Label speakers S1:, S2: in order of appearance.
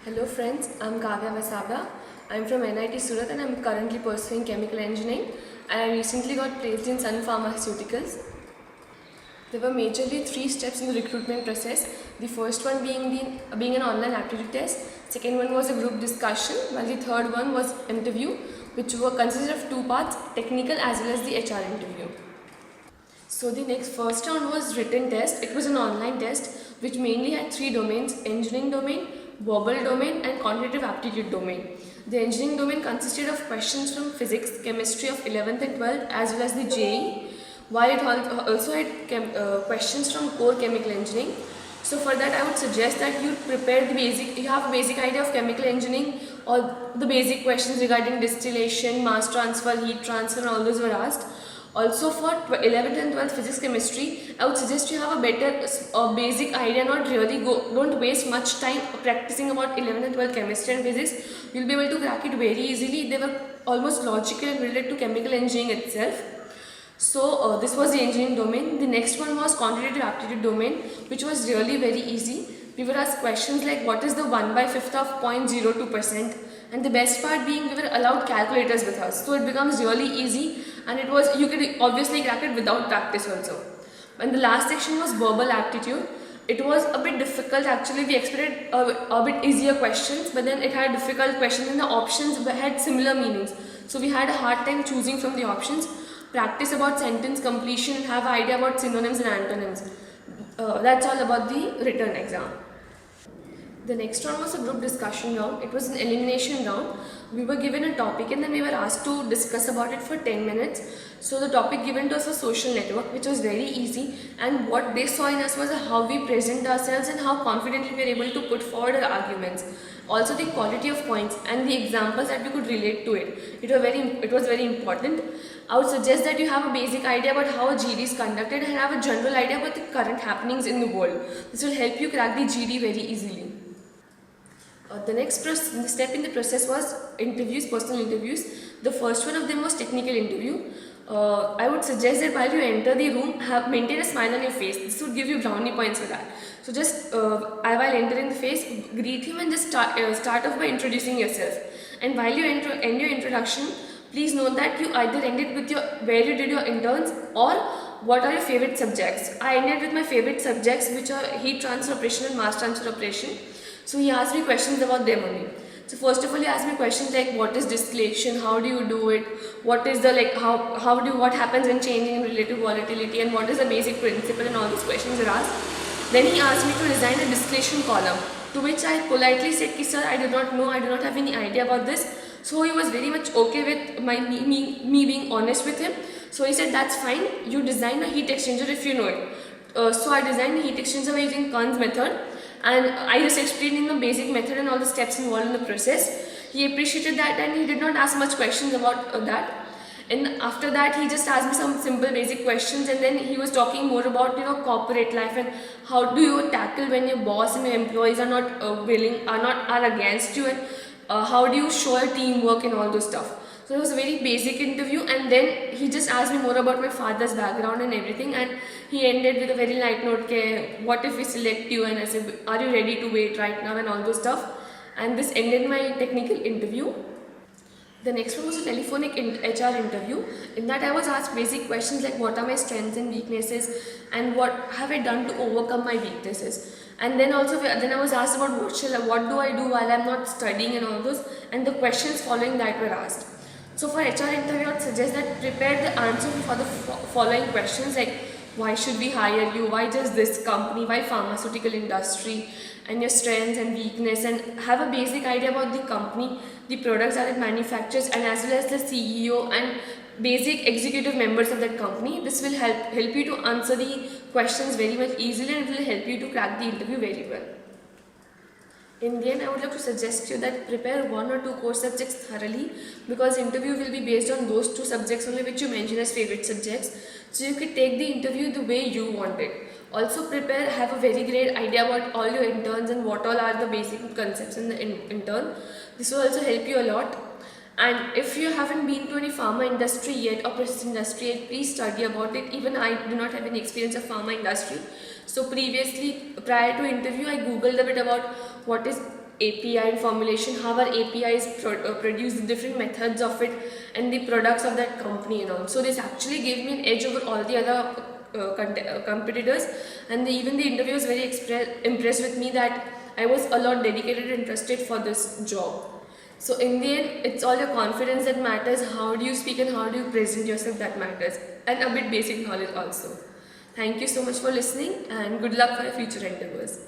S1: Hello friends, I'm Kavya Vasabha. I'm from NIT Surat and I'm currently pursuing chemical engineering, and I recently got placed in Sun Pharmaceuticals. There were majorly three steps in the recruitment process. The first one being an online aptitude test, second one was a group discussion, while the third one was interview, which were consisted of two parts, technical as well as the HR interview. So the next first round was written test. It was an online test which mainly had three domains: engineering domain, verbal domain and quantitative aptitude domain. The engineering domain consisted of questions from physics, chemistry of 11th and 12th as well as the JEE, while it also had questions from core chemical engineering. So for that I would suggest that you prepare you have a basic idea of chemical engineering, or the basic questions regarding distillation, mass transfer, heat transfer and all those were asked. Also for 11th and 12th physics chemistry, I would suggest you have a better basic idea, don't waste much time practicing about 11th and 12th chemistry and physics. You'll be able to crack it very easily. They were almost logical and related to chemical engineering itself. So this was the engineering domain. The next one was quantitative aptitude domain, which was really very easy. We were asked questions like what is the 1/5 of 0.02%, and the best part being we were allowed calculators with us, so it becomes really easy, and you could obviously crack it without practice also. And the last section was verbal aptitude. It was a bit difficult actually. We expected a bit easier questions, but then it had difficult questions and the options had similar meanings. So we had a hard time choosing from the options. Practice about sentence completion and have an idea about synonyms and antonyms. That's all about the written exam. The next round was a group discussion round. It was an elimination round. We were given a topic and then we were asked to discuss about it for 10 minutes. So the topic given to us was social network, which was very easy, and what they saw in us was how we present ourselves and how confidently we are able to put forward our arguments. Also the quality of points and the examples that we could relate to it. It was very important. I would suggest that you have a basic idea about how a GD is conducted and have a general idea about the current happenings in the world. This will help you crack the GD very easily. The next step in the process was interviews, personal interviews. The first one of them was technical interview. I would suggest that while you enter the room, maintain a smile on your face. This would give you brownie points for that. So just while entering the face, greet him and just start off by introducing yourself. And while you end your introduction, please note that you either ended with where you did your interns or what are your favorite subjects. I ended with my favorite subjects, which are heat transfer operation and mass transfer operation. So he asked me questions about them only. So first of all, he asked me questions like what is distillation, how do you do it, what is the what happens when changing in relative volatility, and what is the basic principle, and all these questions are asked. Then he asked me to design a distillation column, to which I politely said, "Ki sir, I do not know, I do not have any idea about this." So he was very much okay with me being honest with him. So he said, "That's fine, you design a heat exchanger if you know it." So I designed a heat exchanger by using Kahn's method. And I just explained in the basic method and all the steps involved in the process. He appreciated that and he did not ask much questions about that. And after that, he just asked me some simple basic questions, and then he was talking more about corporate life and how do you tackle when your boss and your employees are not are against you, and how do you show your teamwork and all those stuff. So it was a very basic interview, and then he just asked me more about my father's background and everything, and he ended with a very light note, what if we select you, and I said, are you ready to wait right now, and all those stuff. And this ended my technical interview. The next one was a telephonic HR interview. In that I was asked basic questions like what are my strengths and weaknesses, and what have I done to overcome my weaknesses. And then I was asked about what do I do while I'm not studying and all those, and the questions following that were asked. So for HR interview, I would suggest that prepare the answer for the following questions like why should we hire you, why just this company, why pharmaceutical industry, and your strengths and weakness, and have a basic idea about the company, the products that it manufactures, and as well as the CEO and basic executive members of that company. This will help you to answer the questions very much easily, and it will help you to crack the interview very well. In the end, I would like to suggest you that prepare one or two core subjects thoroughly, because interview will be based on those two subjects only which you mention as favorite subjects. So you can take the interview the way you want it. Also have a very great idea about all your interns and what all are the basic concepts in the intern. This will also help you a lot. And if you haven't been to any pharma industry yet or process industry yet, please study about it. Even I do not have any experience of pharma industry. So prior to interview, I googled a bit about what is API and formulation, how our API is produced, the different methods of it, and the products of that company and all. So this actually gave me an edge over all the other competitors, and even the interview was very impressed with me that I was a lot dedicated and interested for this job. So in the end, it's all your confidence that matters, how do you speak and how do you present yourself that matters, and a bit basic knowledge also. Thank you so much for listening, and good luck for your future endeavors.